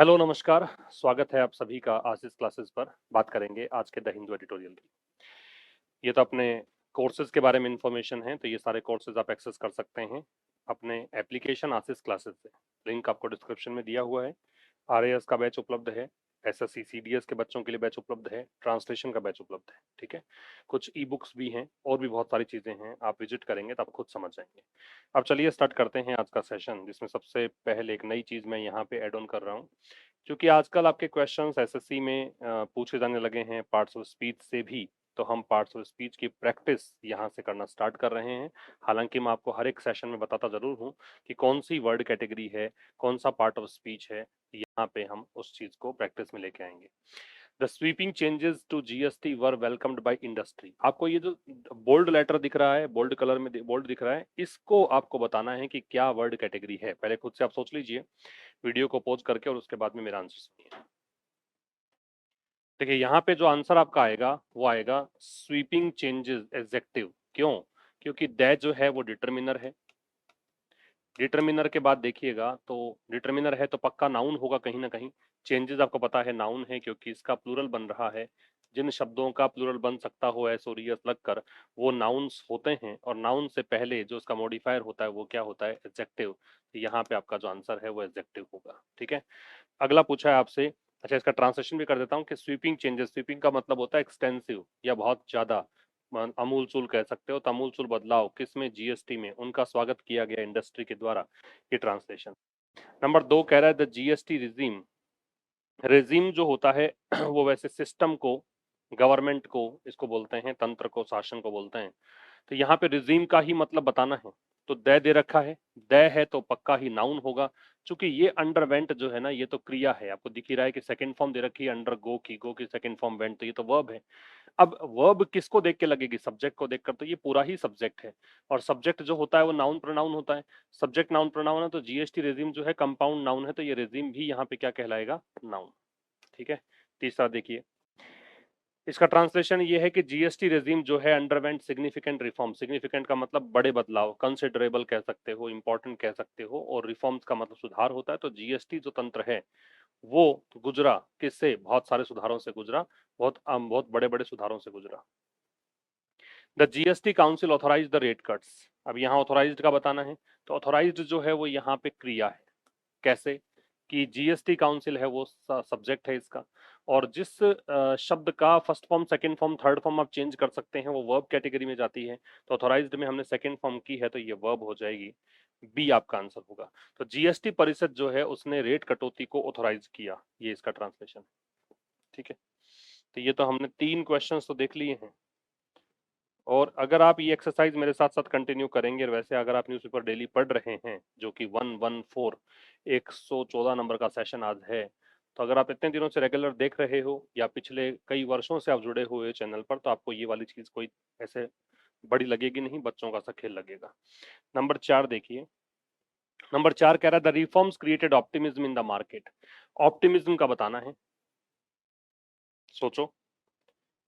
Hello नमस्कार। स्वागत है आप सभी का आशीष क्लासेस पर। बात करेंगे आज के द हिंदू एडिटोरियल की। ये तो अपने कोर्सेज के बारे में इंफॉर्मेशन है, तो ये सारे कोर्सेज आप एक्सेस कर सकते हैं अपने एप्लीकेशन आशीष क्लासेस से। लिंक आपको डिस्क्रिप्शन में दिया हुआ है। आरएएस का बैच उपलब्ध है, एसएससी सीडीएस के बच्चों के लिए बैच उपलब्ध है, ट्रांसलेशन का बैच उपलब्ध है। ठीक है, कुछ ई बुक्स भी हैं और भी बहुत सारी चीजें हैं। आप विजिट करेंगे तो आप खुद समझ जाएंगे। अब चलिए स्टार्ट करते हैं आज का सेशन, जिसमें सबसे पहले एक नई चीज मैं यहाँ पे ऐड ऑन कर रहा हूँ। क्योंकि आजकल आपके क्वेश्चंस एसएससी में पूछे जाने लगे हैं पार्ट्स ऑफ स्पीच से भी, तो हम पार्ट्स ऑफ स्पीच की प्रैक्टिस यहाँ से करना स्टार्ट कर रहे हैं। हालांकि मैं आपको हर एक सेशन में बताता जरूर हूँ कि कौन सी वर्ड कैटेगरी है, कौन सा पार्ट ऑफ स्पीच है। यहाँ पे हम उस चीज को प्रैक्टिस में लेके आएंगे। The sweeping changes to GST were welcomed by industry. आपको ये जो बोल्ड लेटर दिख रहा है, बोल्ड कलर में बोल्ड दिख रहा है, इसको आपको बताना है कि क्या वर्ड कैटेगरी है। पहले खुद से आप सोच लीजिए वीडियो को पॉज करके, और उसके बाद में मेरा आंसर सुनिए। देखिए यहाँ पे जो आंसर आपका आएगा वो आएगा स्वीपिंग चेंजेस एडजेक्टिव। क्यों? क्योंकि दैट जो है वो डिटरमिनर है। डिटरमिनर के बाद देखिएगा तो डिटरमिनर है तो पक्का नाउन होगा कहीं ना कहीं। चेंजेस आपको पता है नाउन है, क्योंकि इसका प्लूरल बन रहा है। जिन शब्दों का प्लूरल बन सकता हो एस और यस लगकर, वो नाउन्स होते हैं, और नाउन से पहले जो इसका मॉडिफायर होता है वो क्या होता है? एडजेक्टिव। तो यहाँ पे आपका जो आंसर है वो एडजेक्टिव होगा। ठीक है, अगला पूछा है आपसे। अच्छा, इसका ट्रांसलेशन भी कर देता हूँ कि स्वीपिंग चेंजेस, स्वीपिंग का मतलब होता है एक्सटेंसिव या बहुत ज्यादा। अमूलचूल कह सकते हो, तो अमूलचूल बदलाव किसमें? जीएसटी में। उनका स्वागत किया गया इंडस्ट्री के द्वारा। ये ट्रांसलेशन। नंबर 2 कह रहा है द जीएसटी रिजीम। रेजिम जो होता है वो वैसे सिस्टम को, गवर्नमेंट को इसको बोलते हैं, तंत्र को, शासन को बोलते हैं। तो यहाँ पे रिजीम का ही मतलब बताना है, तो दे रखा है। दे है तो पक्का ही नाउन होगा। चूंकि ये अंडरवेंट जो है ना, ये तो क्रिया है। आपको दिख ही रहा है कि सेकंड फॉर्म दे रखी है अंडर गो की सेकंड फॉर्म वेंट, तो ये तो वर्ब है। अब वर्ब किसको देख के लगेगी? सब्जेक्ट को देखकर, तो ये पूरा ही सब्जेक्ट है। और सब्जेक्ट जो होता है वो नाउन प्रोनाउन होता है। सब्जेक्ट नाउन प्रोनाउन है, तो जीएसटी रेजिम जो है कंपाउंड नाउन है, तो ये रेजिम भी यहाँ पे क्या कहलाएगा? नाउन। ठीक है, तीसरा देखिए। इसका ट्रांसलेशन ये है कि जीएसटी रेजिम जो है अंडरवेंट सिग्निफिकेंट रिफॉर्म। सिग्निफिकेंट का मतलब बड़े बदलाव, कंसिडरेबल कह सकते हो, इंपॉर्टेंट कह सकते हो, और रिफॉर्म्स का मतलब सुधार होता है। तो जीएसटी जो तंत्र है वो गुजरा किससे? बहुत सारे सुधारों से गुजरा, बहुत बड़े बड़े सुधारों से गुजरा। The GST council authorize the rate cuts. अब यहाँ ऑथोराइज्ड का बताना है, तो ऑथोराइज्ड जो है वो यहाँ पे क्रिया है। कैसे? कि जीएसटी काउंसिल है वो सब्जेक्ट है इसका, और जिस शब्द का first form, second form, third form आप चेंज कर सकते हैं वो वर्ब कैटेगरी में जाती है। तो ऑथोराइज्ड में हमने सेकंड फॉर्म की है, तो ये वर्ब हो जाएगी। बी आपका आंसर होगा। तो जीएसटी परिषद जो है उसने रेट कटौती को ऑथोराइज किया, ये इसका ट्रांसलेशन। ठीक है, तो ये तो हमने 3 क्वेश्चंस तो देख लिए हैं। और अगर आप ये एक्सरसाइज मेरे साथ साथ कंटिन्यू करेंगे, और वैसे अगर आप न्यूज़पेपर डेली पढ़ रहे हैं, जो कि 114 114 नंबर का सेशन आज है, तो अगर आप इतने दिनों से रेगुलर देख रहे हो या पिछले कई वर्षों से आप जुड़े हुए चैनल पर, तो आपको ये वाली चीज कोई ऐसे बड़ी लगेगी नहीं, बच्चों का सा खेल लगेगा। नंबर 4 देखिए। नंबर 4 कह रहा है the reforms created optimism in the market. Optimism का बताना है, सोचो।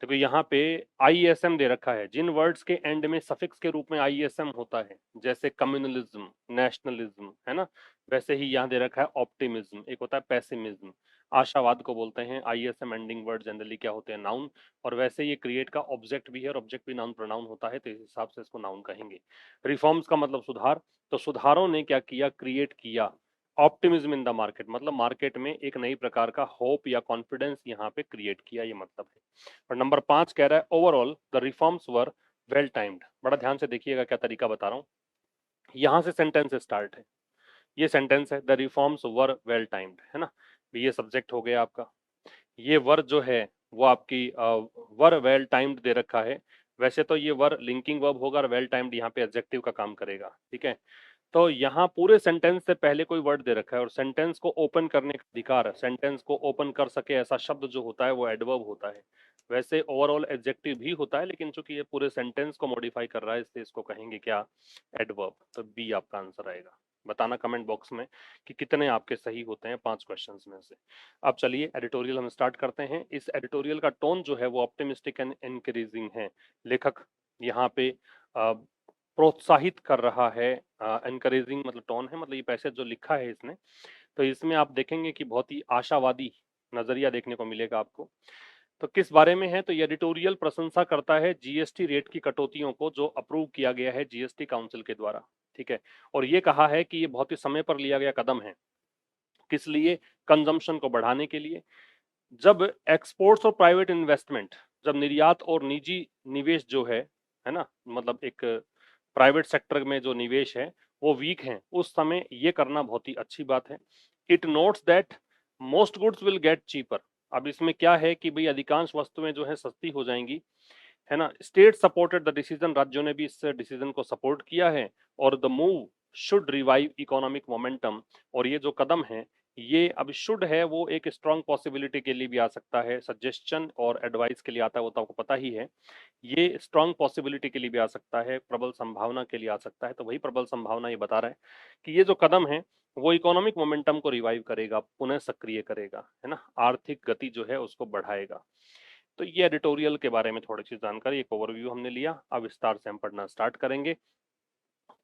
देखो यहाँ पे आईएसएम दे रखा है। जिन वर्ड्स के एंड में सफिक्स के रूप में आईएसएम होता है, जैसे कम्युनलिज्म, नेशनलिज्म, है ना, वैसे ही यहाँ दे रखा है ऑप्टिमिज्म। एक होता है पेसिमिज्म, आशावाद को बोलते हैं। आईएसएम एंडिंग वर्ड जनरली क्या होते हैं? नाउन। और वैसे ये क्रिएट का ऑब्जेक्ट भी है, और ऑब्जेक्ट भी नाउन प्रोनाउन होता है, तो इस हिसाब से इसको नाउन कहेंगे। रिफॉर्म्स का मतलब सुधार, तो सुधारों ने क्या किया? क्रिएट किया ऑप्टिमिज्म इन द मार्केट, मतलब मार्केट में एक नई प्रकार का होप या कॉन्फिडेंस यहाँ पे क्रिएट किया, ये मतलब है। और नंबर 5 कह रहा है overall the reforms were well timed. बड़ा ध्यान से देखिएगा क्या तरीका बता रहा हूँ। यहां से सेंटेंस स्टार्ट है। ये सेंटेंस है the reforms were well timed, है ना। ये सब्जेक्ट हो गया आपका। ये वर जो है वो आपकी वर वेल टाइम्ड दे रखा है। वैसे तो ये वर लिंकिंग वर्ब होगा, और वेल टाइम्ड यहाँ पे एडजेक्टिव का काम करेगा। ठीक है, तो यहाँ पूरे सेंटेंस से पहले कोई वर्ड दे रखा है, और सेंटेंस को ओपन करने का अधिकार, सेंटेंस को ओपन कर सके ऐसा शब्द जो होता है वो एडवर्ब होता है। वैसे ओवरऑल एडजेक्टिव भी होता है, लेकिन चूंकि ये पूरे सेंटेंस को मॉडिफाई कर रहा है, इसलिए इसको कहेंगे क्या? एडवर्ब। तो बी आपका आंसर आएगा। बताना कमेंट बॉक्स में कि कितने आपके सही होते हैं 5 क्वेश्चंस में से। अब चलिए एडिटोरियल हम स्टार्ट करते हैं। इस एडिटोरियल का टोन जो है वो ऑप्टिमिस्टिक एंड एनकरेजिंग है। लेखक यहाँ पे प्रोत्साहित कर रहा है। एनकरेजिंग मतलब टोन है, मतलब ये पैसेज जो लिखा है इसने, तो इसमें आप देखेंगे कि बहुत ही आशावादी नजरिया देखने को मिलेगा आपको। तो किस बारे में है, तो ये एडिटोरियल प्रशंसा करता है जीएसटी रेट की कटौतियों को जो अप्रूव किया गया है जीएसटी काउंसिल के द्वारा, ठीक है। और ये कहा है कि ये बहुत ही समय पर लिया गया कदम है, किस लिए, कंजम्पशन को बढ़ाने के लिए। जब एक्सपोर्ट्स और प्राइवेट इन्वेस्टमेंट, जब निर्यात और निजी निवेश जो है ना, मतलब एक प्राइवेट सेक्टर में जो निवेश है वो वीक है, उस समय ये करना बहुत ही अच्छी बात है। It notes that most goods will get cheaper. अब इसमें क्या है कि भाई अधिकांश वस्तुएं जो है सस्ती हो जाएंगी, है ना। स्टेट सपोर्टेड द डिसीजन, राज्यों ने भी इस डिसीजन को सपोर्ट किया है। और the move should revive economic momentum, और ये जो कदम है ये अब शुड है, वो एक स्ट्रॉन्ग पॉसिबिलिटी के लिए भी आ सकता है, सजेशन और एडवाइस के लिए आता है वो तो आपको पता ही है। ये स्ट्रॉन्ग पॉसिबिलिटी के लिए भी आ सकता है, प्रबल संभावना के लिए आ सकता है। तो वही प्रबल संभावना ये बता रहा है कि ये जो कदम है वो इकोनॉमिक मोमेंटम को रिवाइव करेगा, पुनः सक्रिय करेगा, है ना, आर्थिक गति जो है उसको बढ़ाएगा। तो ये एडिटोरियल के बारे में थोड़ी सी जानकारी, एक ओवरव्यू हमने लिया। अब विस्तार से हम पढ़ना स्टार्ट करेंगे।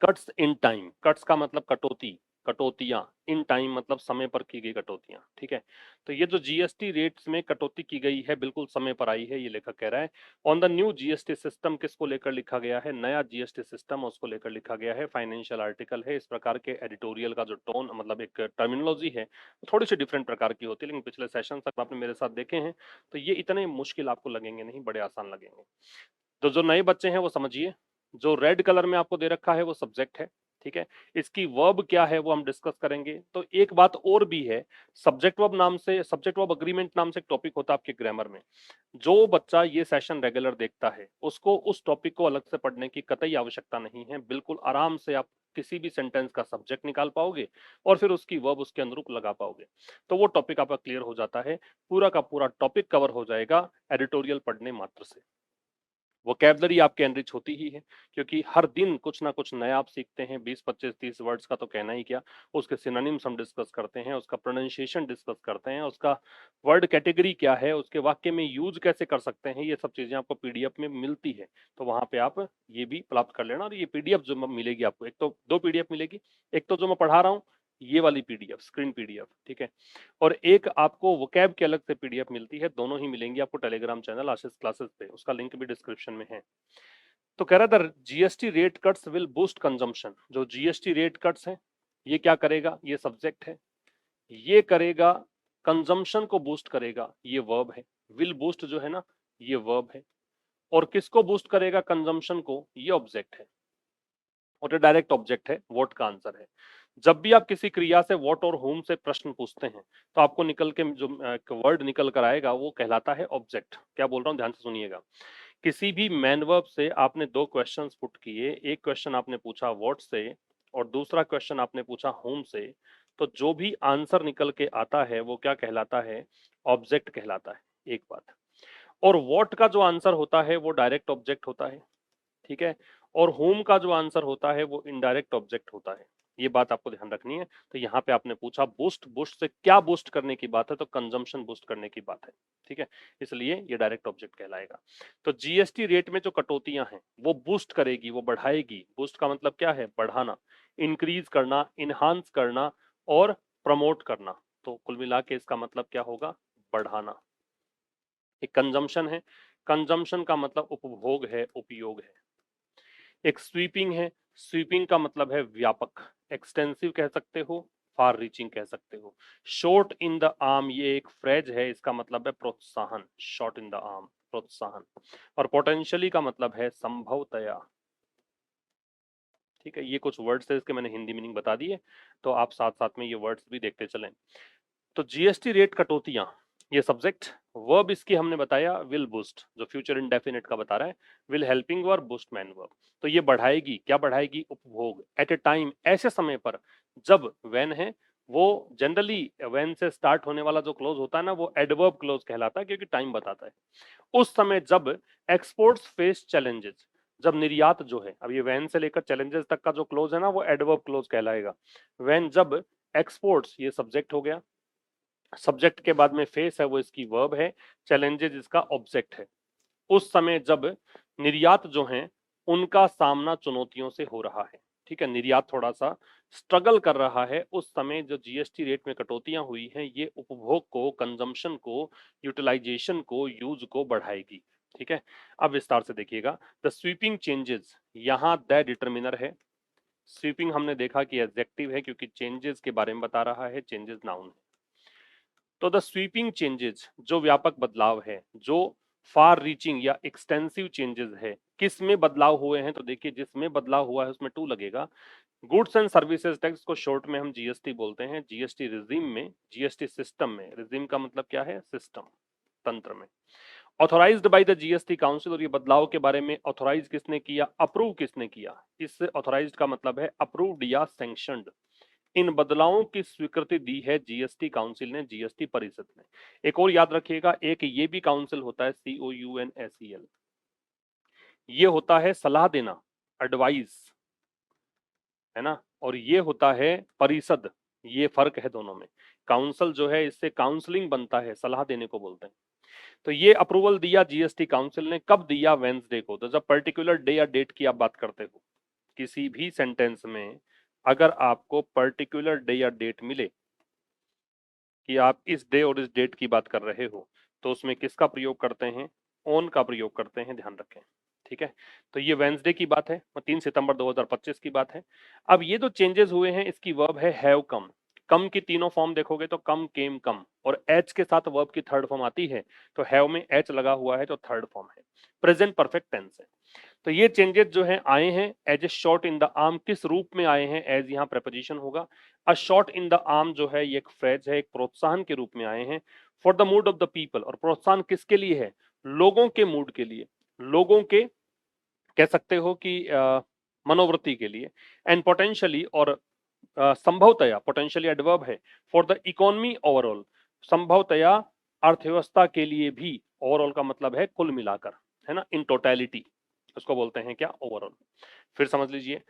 कट्स इन टाइम, कट्स का मतलब कटौती, कटौतियां, इन टाइम मतलब समय पर की गई कटौतियां, ठीक है। तो ये जो जीएसटी रेट्स में कटौती की गई है बिल्कुल समय पर आई है, ये लेखक कह रहा है। On the new GST system, किसको लेकर लिखा गया है, नया जीएसटी सिस्टम उसको लेकर लिखा गया है, फाइनेंशियल आर्टिकल है। इस प्रकार के एडिटोरियल का जो टोन मतलब एक टर्मिनोलॉजी है थोड़ी सी डिफरेंट प्रकार की होती है, लेकिन पिछले सेशन तक आपने मेरे साथ देखे हैं तो ये इतने मुश्किल आपको लगेंगे नहीं, बड़े आसान लगेंगे। तो जो नए बच्चे हैं वो समझिए, जो रेड कलर में आपको दे रखा है वो सब्जेक्ट है, ठीक है। इसकी वर्ब क्या है वो हम डिस्कस करेंगे। तो एक बात और भी है, सब्जेक्ट वर्ब नाम से, सब्जेक्ट वर्ब अग्रीमेंट नाम से एक टॉपिक होता है आपके ग्रामर में। जो बच्चा ये सेशन रेगुलर देखता है उसको उस टॉपिक को अलग से पढ़ने की कतई आवश्यकता नहीं है, बिल्कुल आराम से आप किसी भी सेंटेंस का सब्जेक्ट निकाल पाओगे और फिर उसकी वर्ब उसके अनुरूप लगा पाओगे। तो वो टॉपिक आपका क्लियर हो जाता है, पूरा का पूरा टॉपिक कवर हो जाएगा एडिटोरियल पढ़ने मात्र से। वोकैबलरी आपके एनरिच होती ही है, क्योंकि हर दिन कुछ ना कुछ नया आप सीखते हैं। 20 25 30 वर्ड्स का तो कहना ही क्या, उसके सिनोनिम्स हम डिस्कस करते हैं, उसका प्रोनाउंसिएशन डिस्कस करते हैं, उसका वर्ड कैटेगरी क्या है, उसके वाक्य में यूज कैसे कर सकते हैं, ये सब चीजें आपको पीडीएफ में मिलती है। तो वहां पे आप ये भी प्राप्त कर लेना। और ये पीडीएफ जो मिलेगी आपको, एक तो दो पीडीएफ मिलेगी, एक तो जो मैं पढ़ा रहा हूँ ये वाली पीडीएफ, स्क्रीन पीडीएफ, ठीक है। और एक आपको वोकैब के अलग से पीडीएफ मिलती है, दोनों ही मिलेंगी आपको टेलीग्राम चैनल आशीष क्लासेस पे, उसका लिंक भी डिस्क्रिप्शन में है। तो कह रहा था GST rate cuts will boost consumption, जो जीएसटी रेट कट्स है ये क्या करेगा, ये सब्जेक्ट है, ये करेगा कंजम्पशन को बूस्ट करेगा, ये वर्ब है। विल बूस्ट जो है ना ये वर्ब है, और किसको बूस्ट करेगा, कंजम्पशन को, ये ऑब्जेक्ट है। और ये डायरेक्ट ऑब्जेक्ट है, व्हाट का आंसर है। जब भी आप किसी क्रिया से व्हाट और होम से प्रश्न पूछते हैं तो आपको निकल के जो वर्ड निकल कर आएगा वो कहलाता है ऑब्जेक्ट। क्या बोल रहा हूँ ध्यान से सुनिएगा। किसी भी मैन वर्ब से आपने दो क्वेश्चंस पुट किए, एक क्वेश्चन आपने पूछा व्हाट से और दूसरा क्वेश्चन आपने पूछा होम से, तो जो भी आंसर निकल के आता है वो क्या कहलाता है, ऑब्जेक्ट कहलाता है, एक बात। और व्हाट का जो आंसर होता है वो डायरेक्ट ऑब्जेक्ट होता है, ठीक है। और होम का जो आंसर होता है वो इनडायरेक्ट ऑब्जेक्ट होता है, ये बात आपको ध्यान रखनी है। तो यहाँ पे आपने पूछा बूस्ट, बूस्ट से क्या बूस्ट करने की बात है, तो कंजम्पशन बूस्ट करने की बात है, ठीक है। इसलिए ये डायरेक्ट ऑब्जेक्ट कहलाएगा। तो जीएसटी रेट में जो कटौतियां हैं वो बूस्ट करेगी, वो बढ़ाएगी। बूस्ट का मतलब क्या है, बढ़ाना, इंक्रीज करना, इनहांस करना और प्रमोट करना। तो कुल मिला के इसका मतलब क्या होगा, बढ़ाना। एक कंजम्पशन है, कंजम्पशन का मतलब उपभोग है, उपयोग है। एक स्वीपिंग है, स्वीपिंग का मतलब है व्यापक, एक्सटेंसिव कह सकते हो, फार रीचिंग कह सकते हो। शॉर्ट इन द आर्म, ये एक फ्रेज है, इसका मतलब है प्रोत्साहन, शॉर्ट इन द आर्म, प्रोत्साहन। और पोटेंशियली का मतलब है संभवतया, ठीक है। ये कुछ वर्ड्स है, इसके मैंने हिंदी मीनिंग बता दी है, तो आप साथ साथ में ये वर्ड्स भी देखते चलें। तो जीएसटी रेट कटौतियां, ये सब्जेक्ट। वर्ब इसकी हमने बताया विल बूस्ट, जो फ्यूचर इंडेफिनिट का बता रहा है। Will helping verb, boost man verb. तो ये बढ़ाएगी, क्या बढ़ाएगी, उपभोग। एट ए टाइम, ऐसे समय पर जब, व्हेन है वो जनरली व्हेन से स्टार्ट होने वाला जो क्लोज होता है ना वो एडवर्ब क्लोज कहलाता है, क्योंकि टाइम बताता है। उस समय जब एक्सपोर्ट्स फेस चैलेंजेस, जब निर्यात जो है, अब ये व्हेन से लेकर चैलेंजेस तक का जो क्लोज है ना वो एडवर्ब क्लोज कहलाएगा। व्हेन, जब, एक्सपोर्ट्स ये सब्जेक्ट हो गया, सब्जेक्ट के बाद में फेस है वो इसकी वर्ब है, चैलेंजेस इसका ऑब्जेक्ट है। उस समय जब निर्यात जो है उनका सामना चुनौतियों से हो रहा है, ठीक है। निर्यात थोड़ा सा स्ट्रगल कर रहा है, उस समय जो जीएसटी रेट में कटौतियां हुई हैं ये उपभोग को, कंजम्पशन को, यूटिलाइजेशन को, यूज को बढ़ाएगी। ठीक है, अब विस्तार से देखिएगा। द स्वीपिंग चेंजेस, यहाँ द डिटरमिनर है। स्वीपिंग हमने देखा कि एडजेक्टिव है क्योंकि चेंजेस के बारे में बता रहा है, चेंजेस नाउन है। तो द स्वीपिंग चेंजेस, जो व्यापक बदलाव है, जो फार रीचिंग या एक्सटेंसिव चेंजेस है, किस में बदलाव हुए हैं? तो देखिए जिसमें बदलाव हुआ है उसमें टू लगेगा। गुड्स एंड सर्विसेज टैक्स को शॉर्ट में हम जीएसटी बोलते हैं। जीएसटी रिजीम में, जीएसटी सिस्टम में, रिजीम का मतलब क्या है? सिस्टम, तंत्र में। Authorized by the GST council, और ये बदलाव के बारे में ऑथोराइज किसने किया, अप्रूव किसने किया? इस ऑथोराइज्ड का मतलब है अप्रूव्ड या सैंक्शनड। इन बदलावों की स्वीकृति दी है जीएसटी काउंसिल ने, जीएसटी परिषद ने। एक और याद रखिएगा, एक ये भी काउंसिल होता है COUNSEL, ये होता है सलाह देना, एडवाइस, है ना, और ये होता है परिषद, ये फर्क है दोनों में। काउंसिल जो है इससे काउंसलिंग बनता है, सलाह देने को बोलते हैं। तो ये अप्रूवल दिया जीएसटी काउंसिल ने, कब दिया? वेंसडे को। तो जब पर्टिकुलर डे या डेट की आप बात करते हो किसी भी सेंटेंस में, अगर आपको पर्टिकुलर डे या डेट मिले कि आप इस डे और इस डेट की बात कर रहे हो, तो उसमें किसका प्रयोग करते हैं? ऑन का प्रयोग करते हैं, ध्यान रखें। ठीक है, तो ये वेंसडे की बात है, 3 सितंबर 2025 की बात है। अब ये जो चेंजेस हुए हैं इसकी वर्ब है हैव कम। कम की तीनों फॉर्म देखोगे तो कम, केम, कम, और एच के साथ वर्ब की थर्ड फॉर्म आती है, तो हैव में एच लगा हुआ है तो थर्ड फॉर्म है, प्रेजेंट परफेक्ट टेंस है। तो ये चेंजेस जो हैं आए हैं as a shot in the arm, किस रूप में आए हैं? एज यहाँ प्रेपोजिशन होगा। A shot in the arm जो है ये एक फ्रेज है, एक प्रोत्साहन के रूप में आए हैं। For the mood off the people, और प्रोत्साहन किसके लिए है? लोगों के मूड के लिए, लोगों के, कह सकते हो कि मनोवृत्ति के लिए। एंड पोटेंशियली, और संभवतया, पोटेंशियली एडवर्ब है। फॉर द इकोनॉमी ओवरऑल, संभवतया अर्थव्यवस्था के लिए भी। ओवरऑल का मतलब है कुल मिलाकर, है ना, इन टोटलिटी, उसको बोलते हैं क्या? ओवरऑल। फिर समझ लीजिए,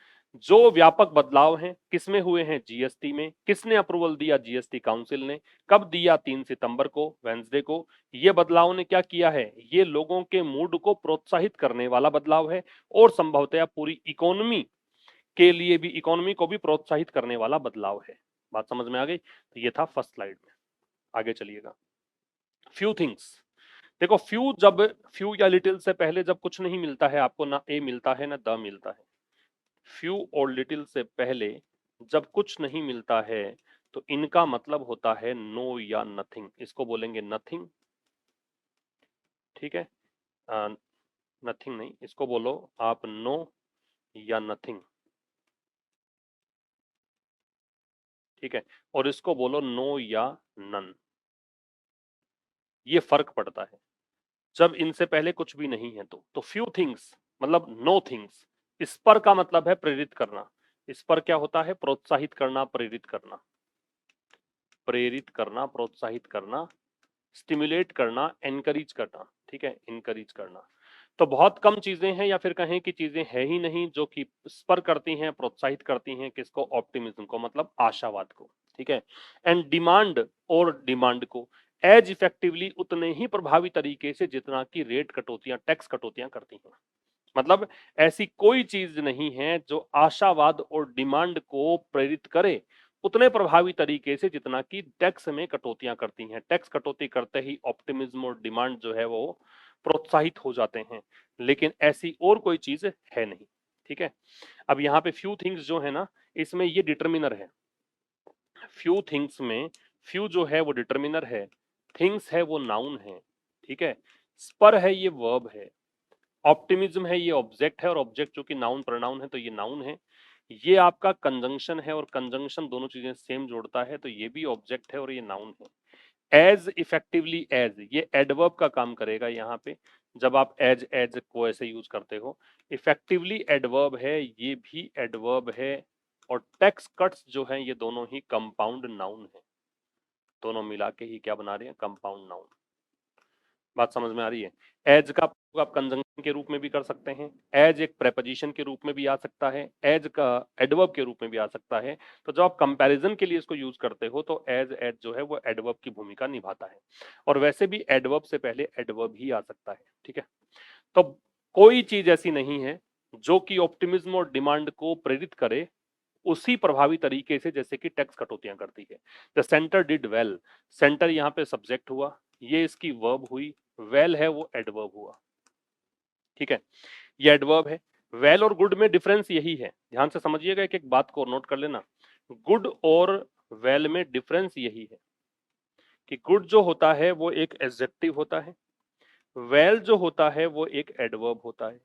जो व्यापक बदलाव हैं किसमें हुए हैं? जीएसटी में। किसने अप्रूवल दिया? जीएसटी काउंसिल ने। कब दिया? 3 सितंबर को, वेंसडे को। ये बदलाव ने क्या किया है? ये लोगों के मूड को प्रोत्साहित करने वाला बदलाव है, और संभवतया पूरी इकोनॉमी के लिए भी, इकोनॉमी को भी प्रोत्साहित करने वाला बदलाव है। बात समझ में आ गई? तो ये था फर्स्ट स्लाइड में। आगे चलिएगा। फ्यू थिंग्स, देखो फ्यू, जब फ्यू या लिटिल से पहले जब कुछ नहीं मिलता है आपको, ना ए मिलता है ना द मिलता है। फ्यू और लिटिल से पहले जब कुछ नहीं मिलता है तो इनका मतलब होता है नो या नथिंग। इसको बोलेंगे नथिंग। ठीक है, नथिंग नहीं, इसको बोलो आप नो या नथिंग। ठीक है, और इसको बोलो नो या नन। ये फर्क पड़ता है जब इनसे पहले कुछ भी नहीं है तो फ्यू थिंग्स मतलब नो थिंग्स। इस पर का मतलब है प्रेरित करना। इस पर क्या होता है? प्रोत्साहित करना, प्रेरित करना, प्रेरित करना, प्रोत्साहित करना, स्टिमुलेट करना, एनकरेज करना। ठीक है, इनकरेज करना। तो बहुत कम चीजें हैं, या फिर कहें कि चीजें है ही नहीं जो कि स्पर करती हैं, प्रोत्साहित करती हैं किसको? ऑप्टिमिज्म को, मतलब आशावाद को। ठीक है, एंड डिमांड, और डिमांड को एज इफेक्टिवली, उतने ही प्रभावी तरीके से जितना कि रेट कटौतियां, टैक्स कटौतियां करती हैं। मतलब ऐसी कोई चीज नहीं है जो आशावाद और डिमांड को प्रेरित करे उतने प्रभावी तरीके से जितना कि टैक्स में कटौतियां करती हैं। टैक्स कटौती करते ही ऑप्टिमिज्म और डिमांड जो है वो प्रोत्साहित हो जाते हैं, लेकिन ऐसी और कोई चीज है नहीं। ठीक है, अब यहाँ पे फ्यू थिंग्स जो है ना, इसमें ये डिटर्मिनर है। फ्यू थिंग्स में फ्यू जो है वो डिटर्मिनर है, थिंग्स है वो नाउन है। ठीक है, स्पर है ये वर्ब है, ऑप्टिमिज्म है ये ऑब्जेक्ट है, और ऑब्जेक्ट जो कि नाउन प्रोनाउन है तो ये नाउन है। ये आपका कंजंक्शन है, और कंजंक्शन दोनों चीजें सेम जोड़ता है तो ये भी ऑब्जेक्ट है और ये नाउन है। एज इफेक्टिवली एज, ये एडवर्ब का काम करेगा यहाँ पे, जब आप एज एज को ऐसे यूज करते हो। इफेक्टिवली एडवर्ब है, ये भी एडवर्ब है, और टैक्स कट्स जो है ये दोनों ही कंपाउंड नाउन है। दोनों मिला के ही क्या बना रहे हैं? Compound noun. बात समझ में आ रही है? एज का आप कंजंक्शन के रूप में भी कर सकते हैं, एज एक प्रेपोजिशन के रूप में भी आ सकता है, एज का एडवर्ब के रूप में भी आ सकता है। तो जब आप कंपैरिजन के लिए इसको यूज करते हो तो एज एज जो है वो एडवर्ब की भूमिका निभाता है, और वैसे भी एडवर्ब से पहले एडवर्ब ही आ सकता है। ठीक है, तो कोई चीज ऐसी नहीं है जो कि ऑप्टिमिज्म और डिमांड को प्रेरित करे उसी प्रभावी तरीके से जैसे कि टैक्स कटौतियां करती है। The centre did well, centre यहाँ पे सब्जेक्ट हुआ, ये इसकी वर्ब हुई, वेल है वो एडवर्ब हुआ। ठीक है, ये एडवर्ब है। वेल और गुड में डिफरेंस यही है, ध्यान से समझिएगा, एक एक बात को नोट कर लेना। गुड और वेल में डिफरेंस यही है कि गुड जो होता है वो एक एडजेक्टिव होता है, वेल जो होता है वो एक एडवर्ब होता है।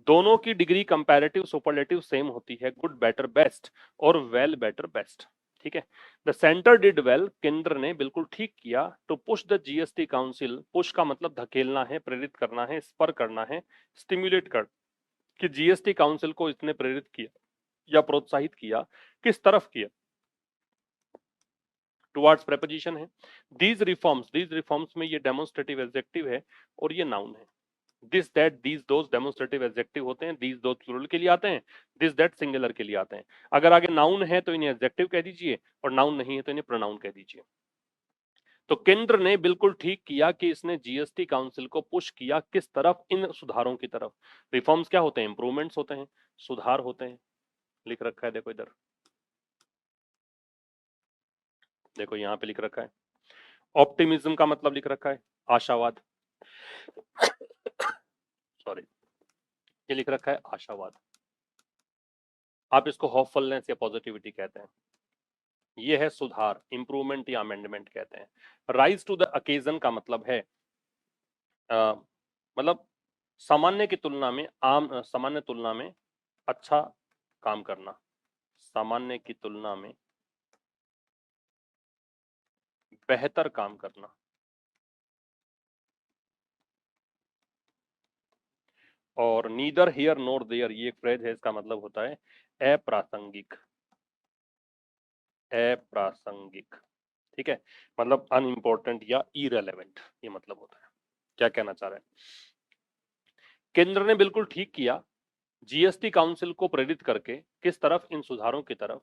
दोनों की डिग्री कंपैरेटिव सुपरलेटिव सेम होती है, गुड बेटर बेस्ट और वेल बेटर बेस्ट। ठीक है, द सेंटर डिड वेल, केंद्र ने बिल्कुल ठीक किया, to push the GST council, push का मतलब धकेलना है, प्रेरित करना है, स्पर करना है, स्टिम्युलेट कर, कि जीएसटी काउंसिल को इसने प्रेरित किया या प्रोत्साहित किया, किस तरफ किया, टुवर्ड्स प्रेपोजिशन है। दीज रिफॉर्म्स में ये डेमोन्स्ट्रेटिव एडजेक्टिव है और ये नाउन है। This that these those demonstrative adjective होते हैं, दीज दोज प्लूरल के लिए आते हैं, दिस दैट सिंगुलर के लिए आते हैं। अगर आगे नाउन है तो इन्हें एडजेक्टिव कह दीजिए और नाउन नहीं है तो इन्हें प्रोनाउन कह दीजिए। तो केंद्र ने बिल्कुल ठीक किया कि इसने जीएसटी काउंसिल को पुश किया किस तरफ, इन सुधारों की तरफ। रिफॉर्म्स क्या होते हैं, इंप्रूवमेंट्स होते हैं, सुधार होते हैं। लिख रखा है देखो इधर, देखो यहाँ पे लिख रखा है। ऑप्टिमिज्म का मतलब लिख रखा है आशावाद, सॉरी, ये लिख रखा है आशावाद। आप इसको होपफुलनेस या पॉजिटिविटी कहते हैं। ये है सुधार, इंप्रूवमेंट या अमेंडमेंट कहते हैं। राइज टू द ओकेजन का मतलब है मतलब सामान्य की तुलना में सामान्य तुलना में अच्छा काम करना, सामान्य की तुलना में बेहतर काम करना। और नीदर हियर नोर देयर, ये एक फ्रेज है, इसका मतलब होता है अप्रासंगिक, अप्रासंगिक। ठीक है, मतलब अनइम्पोर्टेंट या इरेलेवेंट, ये मतलब होता है। क्या कहना चाह रहे हैं, केंद्र ने बिल्कुल ठीक किया जीएसटी काउंसिल को प्रेरित करके किस तरफ, इन सुधारों की तरफ,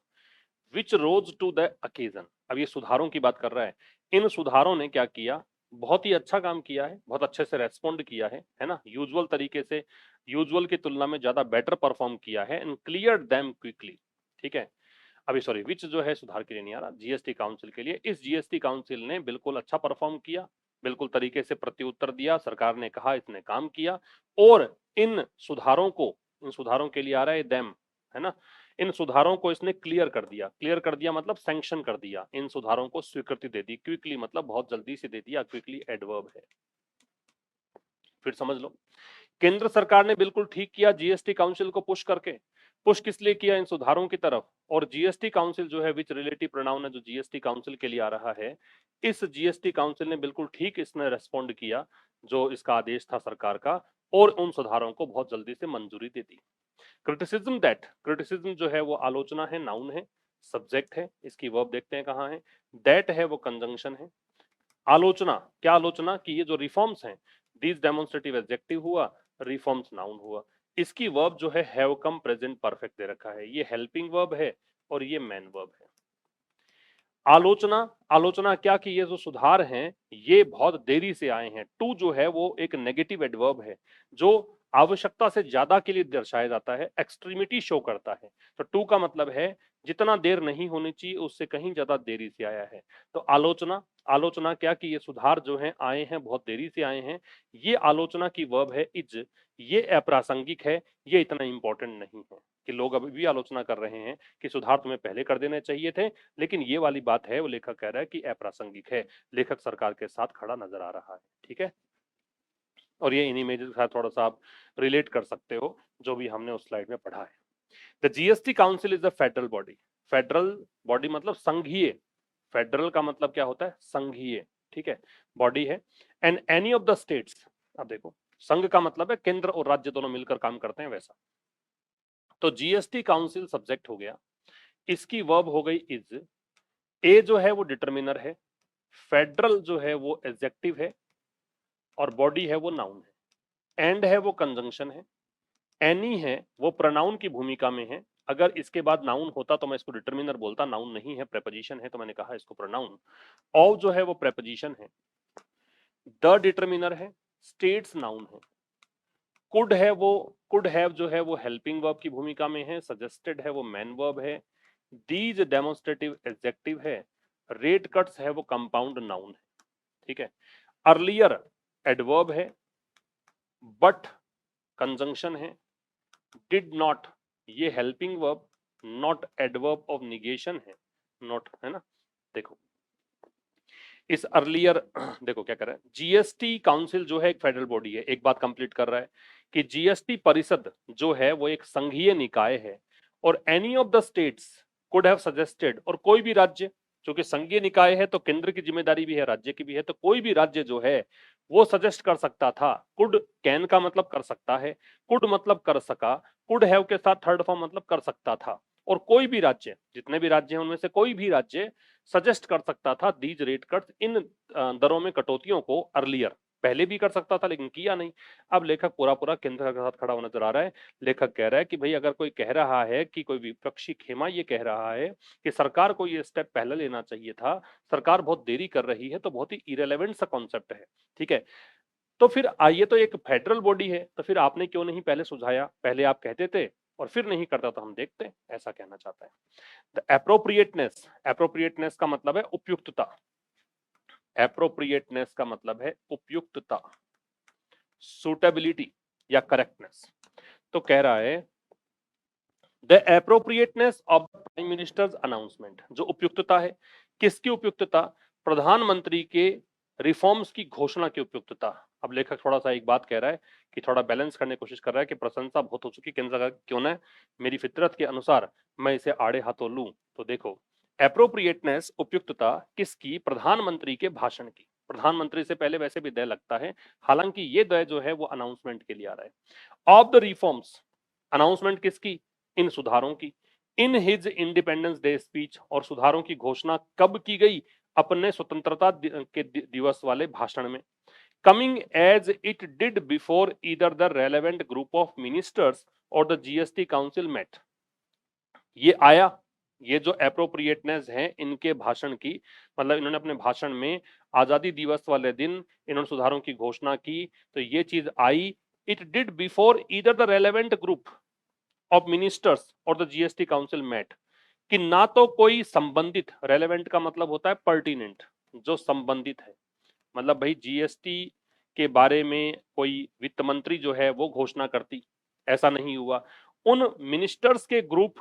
विच रोज टू द ओकेजन। अब ये सुधारों की बात कर रहा है, इन सुधारों ने क्या किया, बहुत ही अच्छा काम किया है, बहुत अच्छे से रेस्पॉन्ड किया है ना, यूजुअल तरीके से, यूजुअल की तुलना में ज्यादा बेटर परफॉर्म किया है, एंड क्लियर देम क्विकली। ठीक है, अभी सॉरी, विच जो है सुधार के लिए नहीं आ रहा, जीएसटी काउंसिल के लिए, इस जीएसटी काउंसिल ने बिल्कुल अच्छा परफॉर्म किया, बिल्कुल तरीके से प्रत्युत्तर दिया, सरकार ने कहा, इसने काम किया, और इन सुधारों को, इन सुधारों के लिए आ रहा है देम, है ना, इन सुधारों को इसने क्लियर कर दिया, क्लियर कर दिया मतलब सैंक्शन कर दिया, इन सुधारों को स्वीकृति दे दी, क्विकली मतलब बहुत जल्दी से दे दिया, क्विकली एडवर्ब है। फिर समझ लो, केंद्र सरकार ने बिल्कुल ठीक किया जीएसटी काउंसिल को पुश करके, पुश किस लिए किया, इन सुधारों की तरफ, और जीएसटी काउंसिल जो है विच रिलेटिव प्रोनाउन है जो जीएसटी काउंसिल के लिए आ रहा है, इस जीएसटी काउंसिल ने बिल्कुल ठीक इसने रेस्पॉन्ड किया जो इसका आदेश था सरकार का, और उन सुधारों को बहुत जल्दी से मंजूरी दे दी। क्रिटिसिज्म दैट, क्रिटिसिज्म जो है वो आलोचना है, नाउन है, सब्जेक्ट है, इसकी वर्ब देखते हैं कहाँ है, दैट है वो कंजंक्शन है। आलोचना, क्या आलोचना, कि ये जो रिफॉर्म्स हैं, दीज डेमोन्स्ट्रेटिव एडजेक्टिव हुआ, रिफॉर्म्स नाउन हुआ। इसकी वर्ब जो है हैव कम प्रेजेंट परफेक्ट दे रखा है, ये हेल्पिंग वर्ब है और ये मैन वर्ब है। आलोचना, आलोचना क्या, कि ये जो सुधार हैं ये बहुत देरी से आए हैं। टू जो है वो एक नेगेटिव एडवर्ब है जो आवश्यकता से ज्यादा के लिए दर्शाया जाता है, एक्सट्रीमिटी शो करता है। तो टू का मतलब है जितना देर नहीं होनी चाहिए उससे कहीं ज्यादा देरी से आया है। तो आलोचना, आलोचना क्या, कि ये सुधार जो हैं आए हैं बहुत देरी से आए हैं। ये आलोचना की वर्ब है इज, ये अप्रासंगिक है, ये इतना इंपॉर्टेंट नहीं है, कि लोग अभी भी आलोचना कर रहे हैं कि सुधार तुम्हें पहले कर देने चाहिए थे, लेकिन ये वाली बात है वो लेखक कह रहा है कि अप्रासंगिक है, लेखक सरकार के साथ खड़ा नजर आ रहा है। ठीक है, और ये इन इमेजेस के साथ थोड़ा सा आप रिलेट कर सकते हो जो भी हमने उस स्लाइड में पढ़ा है। The GST council is a federal body, federal body मतलब संघीय, फेडरल का मतलब क्या होता है, संघीय। ठीक है, बॉडी है, and any of the states, अब देखो संघ का मतलब है केंद्र और राज्य दोनों मिलकर काम करते हैं वैसा। तो जीएसटी काउंसिल सब्जेक्ट हो गया, इसकी वर्ब हो गई इज, ए जो है वो डिटरमिनर है, फेडरल जो है वो एडजेक्टिव है, और बॉडी है वो नाउन है, एंड है वो कंजंक्शन है, एनी है वो प्रोनाउन की भूमिका में है। अगर इसके बाद नाउन होता तो मैं इसको डिटरमिनर बोलता, नाउन नहीं है, प्रेपोजिशन है, तो मैंने कहा इसको प्रोनाउन। ऑफ जो है वो प्रेपोजिशन है, द डिटरमिनर है, स्टेट्स नाउन है, कुड है वो, कुड हैव जो है वो हेल्पिंग वर्ब की भूमिका में है, सजेस्टेड है वो मैन वर्ब है, दीज डेमोन्स्ट्रेटिव एडजेक्टिव है, रेट कट्स है वो कंपाउंड नाउन है, ठीक है। अर्लियर एडवर्ब है, बट कंजंक्शन है, डिड नॉट ये helping verb, not adverb of negation है, नॉट है ना। देखो इस अर्लियर देखो क्या कर रहा है, जीएसटी काउंसिल जो है एक फेडरल बॉडी है, एक बात कंप्लीट कर रहा है कि जीएसटी परिषद जो है वो एक संघीय निकाय है, और any of the states could have suggested, और कोई भी राज्य, क्योंकि संघीय निकाय है तो केंद्र की जिम्मेदारी भी है राज्य की भी है, तो कोई भी राज्य जो है वो सजेस्ट कर सकता था। कुड कैन का मतलब कर सकता है, कुड मतलब कर सका, कुड हैव के साथ थर्ड फॉर्म मतलब कर सकता था, और कोई भी राज्य, जितने भी राज्य हैं उनमें से कोई भी राज्य सजेस्ट कर सकता था दीज रेट कट्स, इन दरों में कटौतियों को अर्लियर, पहले भी कर सकता था लेकिन किया नहीं। अब लेखक पूरा पूरा केंद्र के साथ खड़ा हुआ नजर आ रहा है। लेखक कह रहा है कि भाई अगर कोई कह रहा है कि कोई विपक्षी खेमा ये कह रहा है कि सरकार को ये स्टेप पहले लेना चाहिए था, सरकार बहुत देरी कर रही है, तो बहुत ही इरेलेवेंट सा कॉन्सेप्ट है, ठीक है। तो फिर आइए, तो एक फेडरल बॉडी है तो फिर आपने क्यों नहीं पहले सुझाया, पहले आप कहते थे और फिर नहीं करता तो हम देखते, ऐसा कहना चाहता है। द एप्रोप्रिएटनेस, एप्रोप्रिएटनेस का मतलब है उपयुक्तता, एप्रोप्रिएटनेस का मतलब है उपयुक्तता, सुटेबिलिटी या करेक्टनेस। तो कह रहा है the appropriateness of the prime ministers announcement, जो उपयुक्तता है, किसकी उपयुक्तता, प्रधानमंत्री के रिफॉर्म्स की घोषणा की उपयुक्तता। अब लेखक थोड़ा सा एक बात कह रहा है कि थोड़ा बैलेंस करने की कोशिश कर रहा है कि प्रशंसा बहुत हो चुकी केंद्र सरकार, क्यों ना मेरी फितरत के अनुसार मैं इसे आड़े हाथों लूं। तो देखो एप्रोप्रिएटनेस उपयुक्तता किसकी, प्रधानमंत्री के भाषण की, प्रधानमंत्री से पहले वैसे भी दय लगता है, हालांकि ये दय जो है वो अनाउंसमेंट के लिए आ रहा है। ऑफ द रिफॉर्म्स, अनाउंसमेंट किसकी, इन सुधारों की, in his independence day speech, और सुधारों की घोषणा कब की गई, अपने स्वतंत्रता के दिवस वाले भाषण में। Coming as it did before either the relevant group of ministers और द जीएसटी काउंसिल मेट, ये आया, ये जो एप्रोप्रिएटनेस है इनके भाषण की, मतलब इन्होंने अपने भाषण में आजादी दिवस वाले दिन इन्होंने सुधारों की घोषणा की, तो ये चीज आई, it did before either the relevant group of ministers और द जीएसटी काउंसिल मेट, कि ना तो कोई संबंधित, रेलेवेंट का मतलब होता है पर्टिनेंट, जो संबंधित है, मतलब भाई जीएसटी के बारे में कोई वित्त मंत्री जो है वो घोषणा करती, ऐसा नहीं हुआ। उन मिनिस्टर्स के ग्रुप,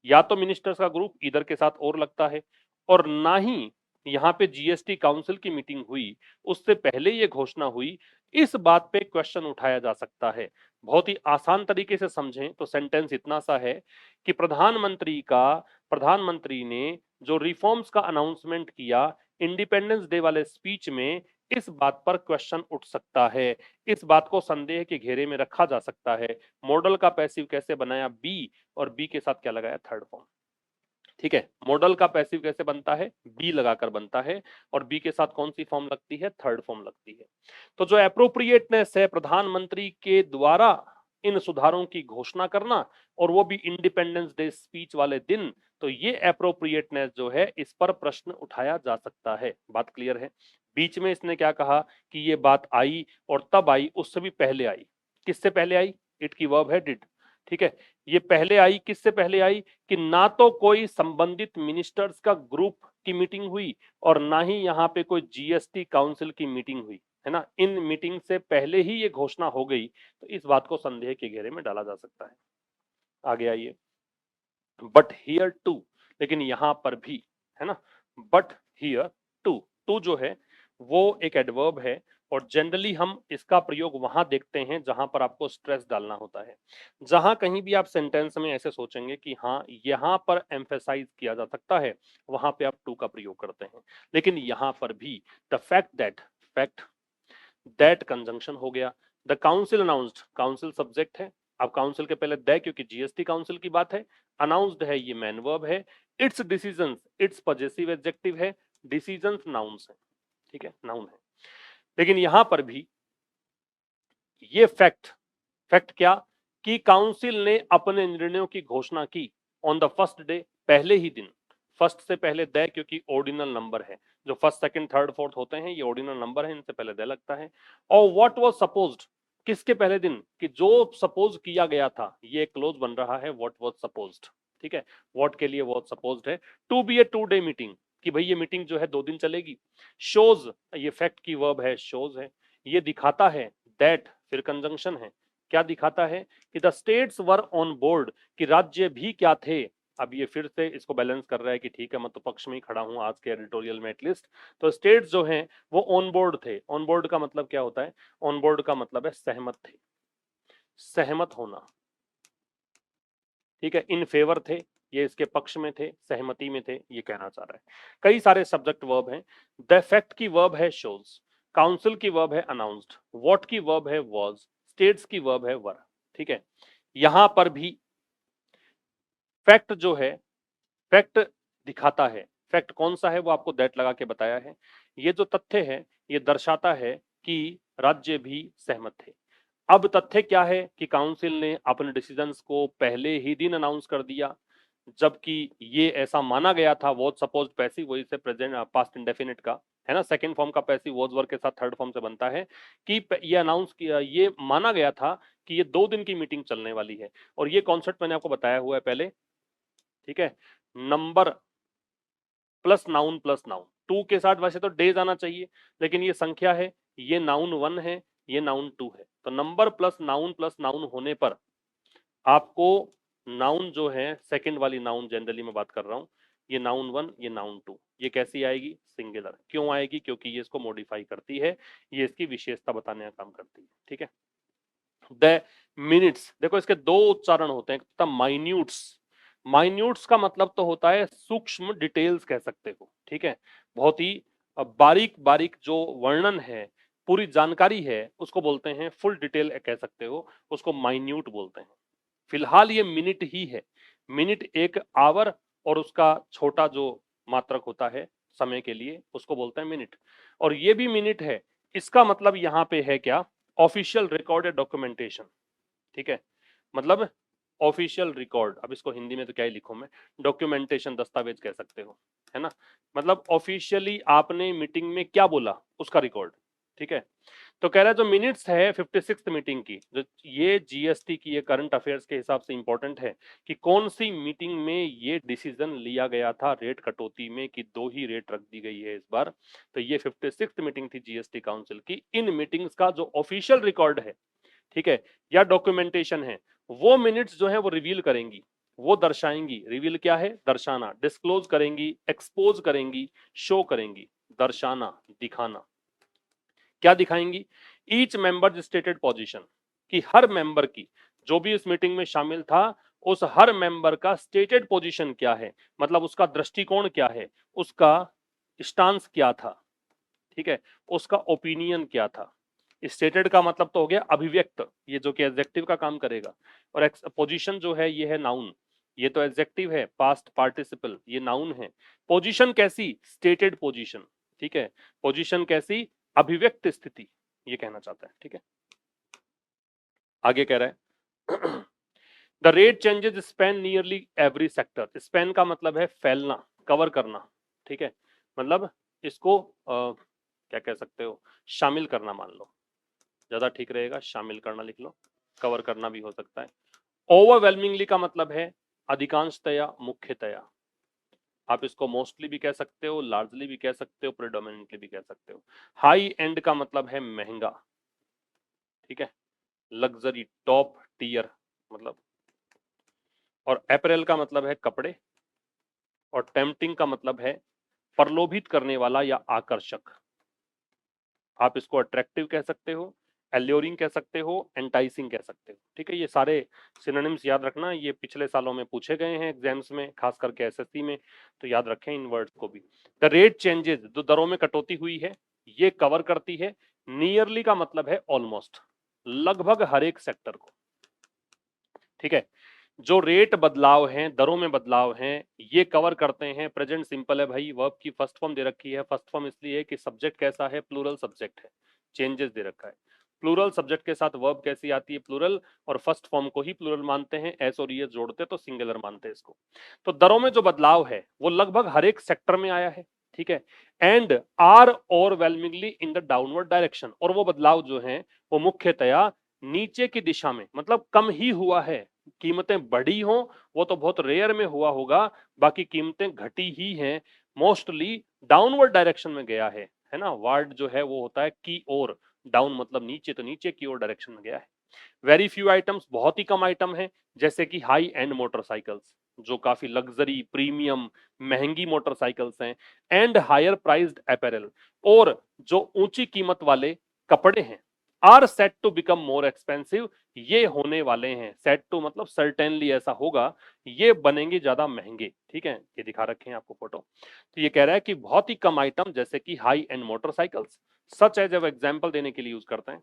या तो मिनिस्टर्स का ग्रुप इधर के साथ और लगता है, और ना ही यहाँ पे जीएसटी काउंसिल की मीटिंग हुई, उससे पहले ये घोषणा हुई। इस बात पे क्वेश्चन उठाया जा सकता है। बहुत ही आसान तरीके से समझें तो सेंटेंस इतना सा है कि प्रधानमंत्री ने जो रिफॉर्म्स का अनाउंसमेंट किया इंडिपेंडेंस डे वाले स्पीच में, इस बात पर क्वेश्चन उठ सकता है, इस बात को संदेह के घेरे में रखा जा सकता है। मॉडल का पैसिव कैसे बनाया, बी, और बी के साथ क्या लगाया, थर्ड फॉर्म, ठीक है। मॉडल का पैसिव कैसे बनता है, बी लगाकर बनता है, और बी के साथ कौन सी फॉर्म लगती है, थर्ड फॉर्म लगती है। तो जो एप्रोप्रिएटनेस है, प्रधानमंत्री के द्वारा इन सुधारों की घोषणा करना, और वो भी इंडिपेंडेंस डे स्पीच वाले दिन, तो ये एप्रोप्रिएटनेस जो है इस पर प्रश्न उठाया जा सकता है। बात क्लियर है। बीच में इसने क्या कहा कि ये बात आई, और तब आई, उससे भी पहले आई, किससे पहले आई, इट की वर्ब है डिड, ठीक है। ये पहले आई, किससे पहले आई, कि ना तो कोई संबंधित मिनिस्टर्स का ग्रुप की मीटिंग हुई, और ना ही यहाँ पे कोई जीएसटी काउंसिल की मीटिंग हुई, है ना। इन मीटिंग से पहले ही ये घोषणा हो गई, तो इस बात को संदेह के घेरे में डाला जा सकता है। आगे आइए, बट हियर टू, लेकिन यहां पर भी, है ना, बट हियर टू, टू जो है वो एक एडवर्ब है, और जनरली हम इसका प्रयोग वहां देखते हैं जहां पर आपको स्ट्रेस डालना होता है। जहां कहीं भी आप सेंटेंस में ऐसे सोचेंगे कि हाँ यहां पर एम्फेसाइज किया जा सकता है, वहां पे आप टू का प्रयोग करते हैं। लेकिन यहां पर भी द फैक्ट दैट कंजंक्शन हो गया। The council announced, council subject है, अब काउंसिल के पहले द, क्योंकि जीएसटी काउंसिल की बात है। अनाउंस्ड है, ये मैन वर्ब है। It's decisions, it's possessive adjective है। डिसीजंस नाउन्स है, ठीक है, नाउन है। लेकिन यहां पर भी ये फैक्ट क्या, कि काउंसिल ने अपने निर्णयों की घोषणा की ऑन द फर्स्ट डे, पहले ही दिन। फर्स्ट से पहले द, क्योंकि ऑर्डिनल नंबर है, जो फर्स्ट सेकंड थर्ड फोर्थ होते हैं ये ऑर्डिनल नंबर है, इनसे पहले द लगता है। और व्हाट वाज सपोज्ड, किसके पहले दिन, कि जो सपोज किया गया था, ये क्लोज बन रहा है व्हाट वाज सपोज्ड, ठीक है, व्हाट के लिए वॉज सपोज्ड है to be a 2 day meeting, कि भाई ये मीटिंग जो है 2 दिन चलेगी। शोज, ये फैक्ट की वर्ब है, शोज है। ये दिखाता है, दैट फिर कंजंक्शन है, क्या दिखाता है कि the states were on board, कि राज्य भी क्या थे। अब ये फिर से इसको बैलेंस कर रहा है कि ठीक है मैं तो पक्ष में ही खड़ा हूं आज के एडिटोरियल में एटलीस्ट। तो स्टेट्स जो हैं वो ऑन बोर्ड थे। ऑन बोर्ड का मतलब क्या होता है? ऑन बोर्ड का मतलब है सहमत थे, सहमत होना, ठीक है। इन फेवर थे, ये इसके पक्ष में थे, सहमति में थे, ये कहना चाह रहा है। कई सारे सब्जेक्ट वर्ब हैं। द फैक्ट की वर्ब है शोज, काउंसिल की वर्ब है अनाउंस्ड, व्हाट की वर्ब है वाज, स्टेट्स की वर्ब है वर, ठीक है। यहां पर भी फैक्ट जो है, फैक्ट दिखाता है। फैक्ट कौन सा है वो आपको दैट लगा के बताया है। ये जो तथ्य है ये दर्शाता है कि राज्य भी सहमत थे। अब तथ्य क्या है कि काउंसिल ने अपने डिसीजंस को पहले ही दिन अनाउंस कर दिया, जबकि ये ऐसा माना गया था। वॉज सपोज्ड पैसिव, वही से प्रेजेंट पास्ट इंडेफिनिट का है ना, सेकंड फॉर्म का पैसिव वॉज वर्ब के साथ थर्ड फॉर्म से बनता है, कि ये अनाउंस किया, ये माना गया था कि ये 2 दिन की मीटिंग चलने वाली है। और ये कॉन्सेप्ट मैंने आपको बताया हुआ है पहले, ठीक है। Number plus noun plus noun, to के साथ वैसे तो डेज आना चाहिए, लेकिन ये संख्या है, ये नाउन 1 है, ये नाउन 2 है। तो नंबर प्लस नाउन होने पर आपको नाउन जो है, सेकंड वाली नाउन जनरली मैं बात कर रहा हूं, ये नाउन 1, ये नाउन 2, ये कैसी आएगी? सिंगुलर। क्यों आएगी? क्योंकि ये इसको मॉडिफाई करती है, ये इसकी विशेषता बताने का काम करती है, ठीक है। द मिनट्स, देखो इसके दो उच्चारण होते हैं, एक माइन्यूट्स। माइन्यूट्स का मतलब तो होता है सूक्ष्म, डिटेल्स कह सकते हो, ठीक है। बहुत ही बारीक बारीक जो वर्णन है, पूरी जानकारी है, उसको बोलते हैं फुल डिटेल कह सकते हो, उसको माइन्यूट बोलते हैं। फिलहाल ये मिनट ही है। मिनट एक आवर और उसका छोटा जो मात्रक होता है समय के लिए, उसको बोलते हैं मिनट। और ये भी मिनट है, इसका मतलब यहाँ पे है क्या? ऑफिशियल रिकॉर्ड या डॉक्यूमेंटेशन, ठीक है। मतलब ऑफिशियल रिकॉर्ड, अब इसको हिंदी में तो क्या ही लिखूं मैं, डॉक्यूमेंटेशन, दस्तावेज कह सकते हो, है ना। मतलब ऑफिशियली आपने मीटिंग में क्या बोला उसका रिकॉर्ड, ठीक है। तो कह रहा है जो मिनट्स है 56th मीटिंग की, जो ये जीएसटी की, ये करंट अफेयर्स के हिसाब से इंपॉर्टेंट है कि कौन सी मीटिंग में ये डिसीजन लिया गया था रेट कटौती में, कि 2 ही रेट रख दी गई है इस बार। तो ये 56th मीटिंग थी जीएसटी काउंसिल की। इन मीटिंग्स का जो ऑफिशियल रिकॉर्ड है, ठीक है, या डॉक्यूमेंटेशन है, वो मिनट्स जो है वो रिवील करेंगी, वो दर्शाएंगी। रिवील क्या है? दर्शाना। डिस्क्लोज करेंगी, एक्सपोज करेंगी, शो करेंगी। दर्शाना, दिखाना। क्या दिखाएंगी? ईच मेंबर स्टेटेड पोजीशन, कि हर मेंबर की, जो भी इस मीटिंग में शामिल था, उस हर मेंबर का स्टेटेड पोजीशन क्या है, मतलब उसका दृष्टिकोण क्या है, उसका स्टांस क्या था, ठीक है, उसका ओपिनियन क्या था। स्टेटेड का मतलब तो हो गया अभिव्यक्त, ये जो कि एडजेक्टिव का काम करेगा। और पोजीशन जो है ये है नाउन, ये तो एडजेक्टिव है, पास्ट पार्टिसिपल, ये नाउन है। पोजीशन कैसी? स्टेटेड पोजीशन, ठीक है। पोजीशन कैसी? अभिव्यक्त स्थिति, ये कहना चाहता है, ठीक है। आगे कह रहा है the rate changes span nearly every sector. Span का मतलब है फैलना, कवर करना, ठीक है। मतलब इसको क्या कह सकते हो, शामिल करना मान लो, ज्यादा ठीक रहेगा, शामिल करना लिख लो, कवर करना भी हो सकता है। ओवरवेलमिंगली का मतलब है अधिकांशतया, मुख्यतया। आप इसको मोस्टली भी कह सकते हो, लार्जली भी कह सकते हो, प्रेडोमिनेंटली भी कह सकते हो। हाई एंड का मतलब है महंगा, ठीक है, लग्जरी, टॉप टियर मतलब। और अपेरल का मतलब है कपड़े। और टेम्पटिंग का मतलब है प्रलोभित करने वाला या आकर्षक। आप इसको अट्रैक्टिव कह सकते हो, एल्योरिंग कह सकते हो, एंटाइसिंग कह सकते हो, ठीक है। ये सारे सिनोनिम्स याद रखना, ये पिछले सालों में पूछे गए हैं एग्जाम्स में, खास करके एसएससी में, तो याद रखें इन वर्ड्स को भी। द रेट चेंजेस, जो दरों में कटौती हुई है, ये कवर करती है। नियरली का मतलब है ऑलमोस्ट, लगभग हर एक सेक्टर को, ठीक है। जो रेट बदलाव हैं, दरों में बदलाव हैं, ये कवर करते हैं। प्रेजेंट सिंपल है भाई, वर्ब की फर्स्ट फॉर्म दे रखी है। फर्स्ट फॉर्म इसलिए है कि सब्जेक्ट कैसा है? प्लूरल सब्जेक्ट है। चेंजेस दे रखा है। प्लूरल सब्जेक्ट के साथ वर्ब कैसी आती है? प्लूरल। और फर्स्ट फॉर्म को ही प्लूरल मानते हैं, एस और ईएस जोड़ते तो सिंगुलर मानते हैं इसको। तो दरों में जो बदलाव है वो लगभग हर एक सेक्टर में आया है, ठीक है। And are overwhelmingly in the downward direction, और वो बदलाव जो है वो मुख्यतया नीचे की दिशा में, मतलब कम ही हुआ है, कीमतें बढ़ी हो वो तो बहुत रेयर में हुआ होगा, बाकी कीमतें घटी ही हैं, मोस्टली डाउनवर्ड डायरेक्शन में गया है ना। वार्ड जो है वो होता है की ओर, डाउन मतलब नीचे, तो नीचे की ओर डायरेक्शन में गया है। वेरी फ्यू आइटम्स, बहुत ही कम आइटम है, जैसे कि हाई एंड मोटरसाइकिल्स, जो काफी लग्जरी प्रीमियम महंगी मोटरसाइकिल्स हैं, एंड हायर प्राइस्ड अपैरल, और जो ऊंची कीमत वाले कपड़े हैं, are set to become more expensive, ये होने वाले हैं, सेट टू मतलब सर्टेनली ऐसा होगा, ये बनेंगे ज्यादा महंगे। ठीक है, ये दिखा रखे हैं आपको फोटो। तो ये कह रहा है कि बहुत ही कम आइटम जैसे कि हाई एंड मोटरसाइकिल्स, सच है, जब एग्जाम्पल देने के लिए यूज करते हैं,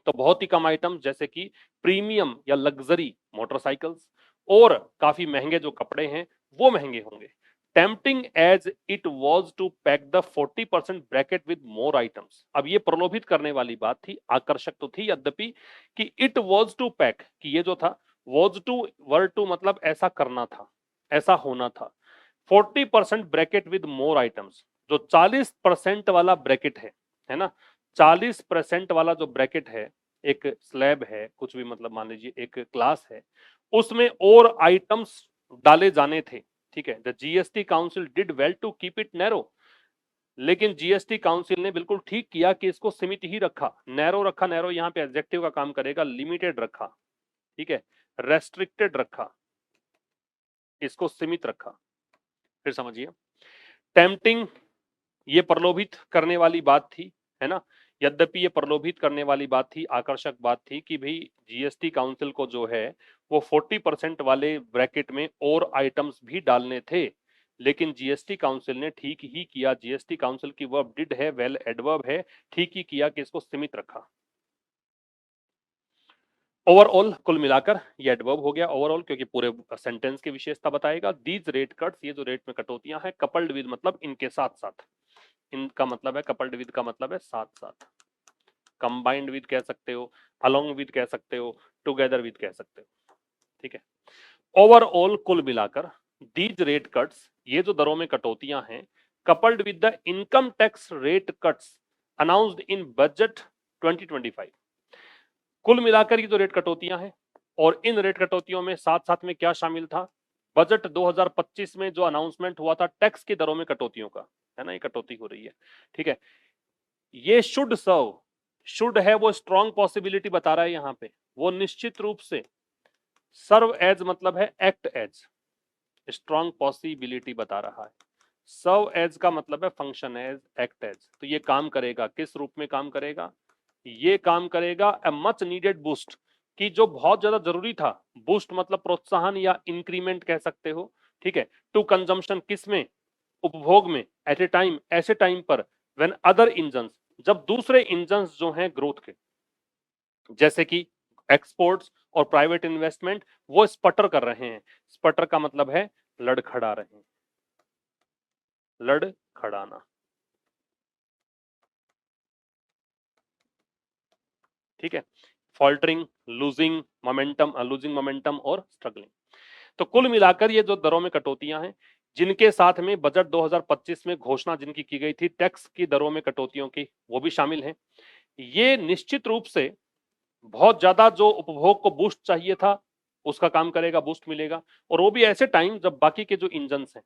तो बहुत ही कम आइटम जैसे कि प्रीमियम या लग्जरी मोटरसाइकिल्स, और काफी महंगे जो कपड़े हैं वो महंगे होंगे। Tempting as it was to pack the 40% bracket with more items. अब ये प्रलोभित करने वाली बात थी, आकर्षक तो थी यद्यपि, कि इट वॉज टू पैक, कि ये जो था, वॉज टू, वर टू मतलब ऐसा करना था, ऐसा होना था, 40% ब्रैकेट विद मोर आइटम्स, जो 40% वाला ब्रैकेट है ना, 40% वाला जो ब्रैकेट है, एक स्लैब है, कुछ भी मतलब मान लीजिए एक क्लास है, उसमें और आइटम्स डाले जाने थे। ठीक है, the GST council did well to keep it narrow, लेकिन जीएसटी काउंसिल ने बिल्कुल ठीक किया कि इसको सीमित ही रखा, नैरो रखा। नैरो यहाँ पे एडजेक्टिव का काम करेगा, लिमिटेड रखा, ठीक है, रेस्ट्रिक्टेड रखा, इसको सीमित रखा। फिर समझिए, टेम्पटिंग, ये प्रलोभित करने वाली बात थी, है ना, यद्यपि ये प्रलोभित करने वाली बात थी, आकर्षक बात थी कि भाई जीएसटी काउंसिल को जो है वो 40% वाले ब्रैकेट में और आइटम्स भी डालने थे, लेकिन जीएसटी काउंसिल ने ठीक ही किया, जीएसटी काउंसिल की वर्ब डिड है, वेल एडवर्ब है, ठीक ही किया कि इसको सीमित रखा। ओवरऑल, कुल मिलाकर ये एडवर्ब हो गया ओवरऑल, क्योंकि पूरे सेंटेंस की विशेषता बताएगा। दीज रेट कट्स, ये जो रेट में कटौतियां हैं, कपल्ड विद मतलब इनके साथ साथ, इनका मतलब है, कपल्ड विद का मतलब है साथ साथ, कंबाइंड विद कह सकते हो, अलोंग विद कह सकते हो, टुगेदर विद कह सकते हो। ठीक है, ओवरऑल कुल मिलाकर, दीज रेट कट्स, ये जो दरों में कटौतियां हैं, coupled with the income tax rate cuts announced in budget 2025, कुल मिलाकर ये जो रेट कटौतियां हैं, और इन रेट कटौतियों में साथ साथ में क्या शामिल था, बजट 2025 में जो अनाउंसमेंट हुआ था टैक्स की दरों में कटौतियों का, है ना, ये कटौती हो रही है। ठीक है, ये शुड सर्व, शुड है वो स्ट्रॉन्ग पॉसिबिलिटी बता रहा है यहां पे, वो निश्चित रूप से, सर्व एज मतलब है एक्ट एज, स्ट्रॉन्ग पॉसिबिलिटी बता रहा है, सर्व एज का मतलब है फंक्शन एज, एक्ट एज, तो ये काम करेगा, किस रूप में काम करेगा, ये काम करेगा अ मच नीडेड बूस्ट, कि जो बहुत ज्यादा जरूरी था, बूस्ट मतलब प्रोत्साहन या इंक्रीमेंट कह सकते हो। ठीक है, टू कंजम्पशन, किसमें, उपभोग में, एट ए टाइम, ऐसे टाइम पर, व्हेन अदर इंजन, जब दूसरे इंजन जो हैं ग्रोथ के, जैसे कि एक्सपोर्ट्स और प्राइवेट इन्वेस्टमेंट, वो स्पटर कर रहे हैं, स्पटर का मतलब है लड़खड़ा रहे हैं, लड़खड़ाना। ठीक है, फॉल्टरिंग, लूजिंग मोमेंटम और स्ट्रगलिंग। तो कुल मिलाकर ये जो दरों में कटौतियां हैं, जिनके साथ में बजट 2025 में घोषणा जिनकी की गई थी टैक्स की दरों में कटौतियों की, वो भी शामिल हैं। ये निश्चित रूप से बहुत ज्यादा जो उपभोग को बूस्ट चाहिए था उसका काम करेगा, बूस्ट मिलेगा, और वो भी ऐसे टाइम जब बाकी के जो इंजन हैं,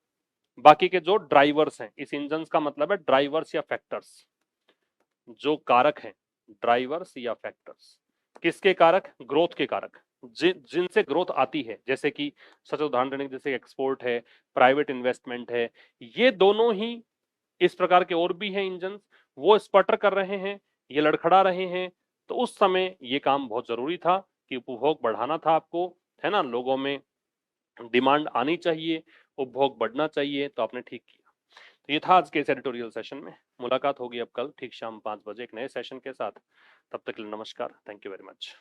बाकी के जो ड्राइवर्स हैं, इस इंजन का मतलब है ड्राइवर्स या फैक्टर्स, जो कारक हैं, ड्राइवर्स या फैक्टर्स, किसके कारक, ग्रोथ के कारक, जिनसे ग्रोथ आती है, जैसे कि सच उदाहरण देने, जैसे एक्सपोर्ट है, प्राइवेट इन्वेस्टमेंट है, ये दोनों ही, इस प्रकार के और भी हैं इंजन, वो स्पटर कर रहे हैं, ये लड़खड़ा रहे हैं, तो उस समय ये काम बहुत जरूरी था कि उपभोग बढ़ाना था आपको, है ना, लोगों में डिमांड आनी चाहिए, उपभोग बढ़ना चाहिए, तो आपने ठीक किया। तो ये था आज के इस एडिटोरियल सेशन में। मुलाकात होगी अब कल ठीक शाम 5 बजे एक नए सेशन के साथ। तब तक के लिए नमस्कार, थैंक यू वेरी मच।